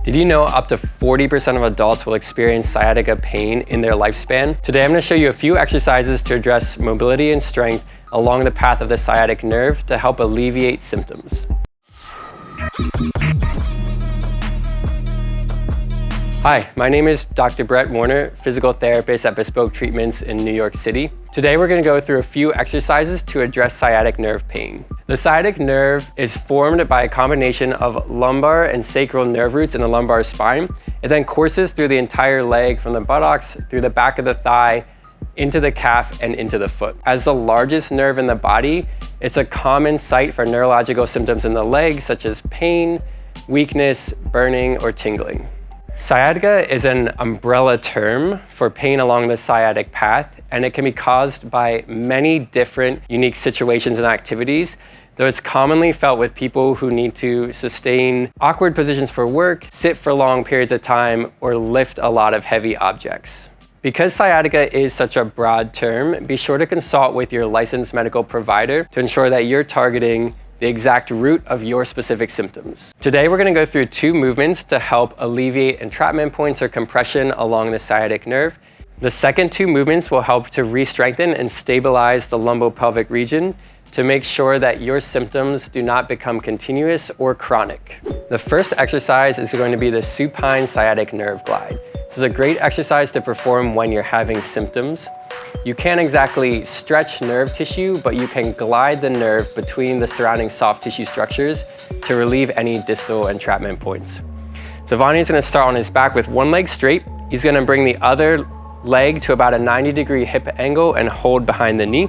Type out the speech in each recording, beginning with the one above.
Did you know up to 40% of adults will experience sciatica pain in their lifespan? Today I'm going to show you a few exercises to address mobility and strength along the path of the sciatic nerve to help alleviate symptoms. Hi, my name is Dr. Brett Warner, physical therapist at Bespoke Treatments in New York City. Today we're going to go through a few exercises to address sciatic nerve pain. The sciatic nerve is formed by a combination of lumbar and sacral nerve roots in the lumbar spine. It then courses through the entire leg from the buttocks, through the back of the thigh, into the calf, and into the foot. As the largest nerve in the body, it's a common site for neurological symptoms in the legs such as pain, weakness, burning, or tingling. Sciatica is an umbrella term for pain along the sciatic path, and it can be caused by many different unique situations and activities, though it's commonly felt with people who need to sustain awkward positions for work, sit for long periods of time, or lift a lot of heavy objects. Because sciatica is such a broad term, be sure to consult with your licensed medical provider to ensure that you're targeting the exact root of your specific symptoms. Today, we're going to go through two movements to help alleviate entrapment points or compression along the sciatic nerve. The second two movements will help to re-strengthen and stabilize the lumbopelvic region to make sure that your symptoms do not become continuous or chronic. The first exercise is going to be the supine sciatic nerve glide. This is a great exercise to perform when you're having symptoms. You can't exactly stretch nerve tissue, but you can glide the nerve between the surrounding soft tissue structures to relieve any distal entrapment points. So Vani's going to start on his back with one leg straight. He's going to bring the other leg to about a 90-degree hip angle and hold behind the knee.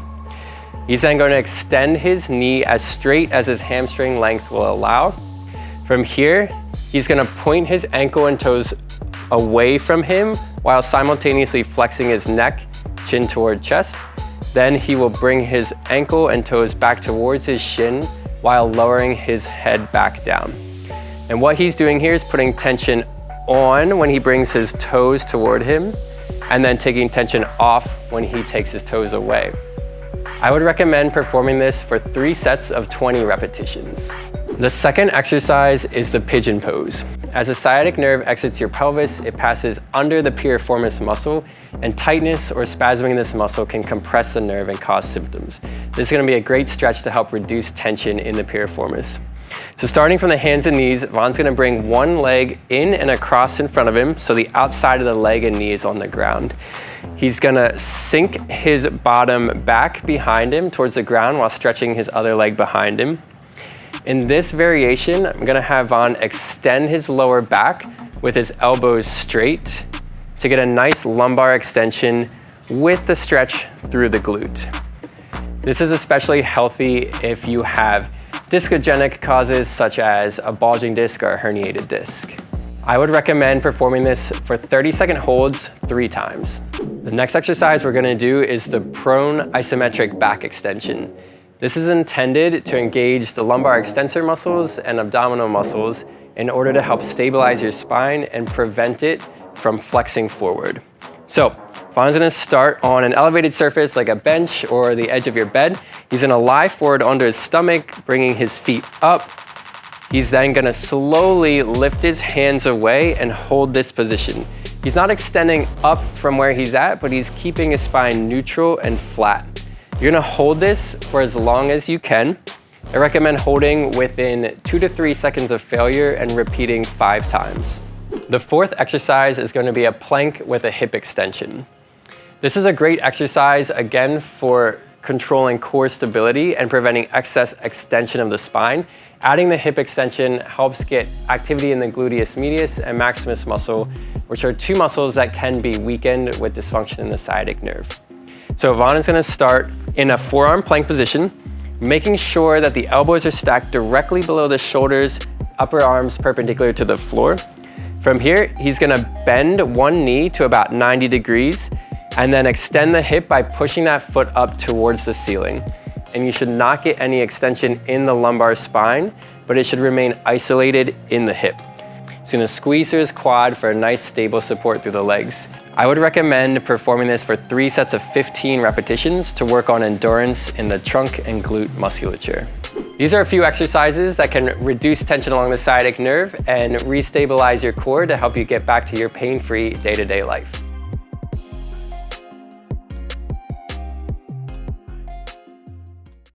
He's then going to extend his knee as straight as his hamstring length will allow. From here, he's going to point his ankle and toes away from him while simultaneously flexing his neck, chin toward chest. Then he will bring his ankle and toes back towards his shin while lowering his head back down. And what he's doing here is putting tension on when he brings his toes toward him, and then taking tension off when he takes his toes away. I would recommend performing this for 3 sets of 20 repetitions. The second exercise is the pigeon pose. As the sciatic nerve exits your pelvis, it passes under the piriformis muscle, and tightness or spasming in this muscle can compress the nerve and cause symptoms. This is going to be a great stretch to help reduce tension in the piriformis. So starting from the hands and knees, Von's going to bring one leg in and across in front of him, so the outside of the leg and knee is on the ground. He's going to sink his bottom back behind him towards the ground while stretching his other leg behind him. In this variation, I'm going to have Von extend his lower back with his elbows straight to get a nice lumbar extension with the stretch through the glute. This is especially healthy if you have discogenic causes such as a bulging disc or a herniated disc. I would recommend performing this for 30-second holds 3 times. The next exercise we're going to do is the prone isometric back extension. This is intended to engage the lumbar extensor muscles and abdominal muscles in order to help stabilize your spine and prevent it from flexing forward. So, Von's going to start on an elevated surface like a bench or the edge of your bed. He's going to lie forward onto his stomach, bringing his feet up. He's then going to slowly lift his hands away and hold this position. He's not extending up from where he's at, but he's keeping his spine neutral and flat. You're going to hold this for as long as you can. I recommend holding within 2 to 3 seconds of failure and repeating 5 times. The fourth exercise is going to be a plank with a hip extension. This is a great exercise, again, for controlling core stability and preventing excess extension of the spine. Adding the hip extension helps get activity in the gluteus medius and maximus muscle, which are 2 muscles that can be weakened with dysfunction in the sciatic nerve. So Von is going to start in a forearm plank position, making sure that the elbows are stacked directly below the shoulders, upper arms perpendicular to the floor. From here, he's going to bend one knee to about 90 degrees and then extend the hip by pushing that foot up towards the ceiling. And you should not get any extension in the lumbar spine, but it should remain isolated in the hip. He's going to squeeze through his quad for a nice stable support through the legs. I would recommend performing this for 3 sets of 15 repetitions to work on endurance in the trunk and glute musculature. These are a few exercises that can reduce tension along the sciatic nerve and restabilize your core to help you get back to your pain-free day-to-day life.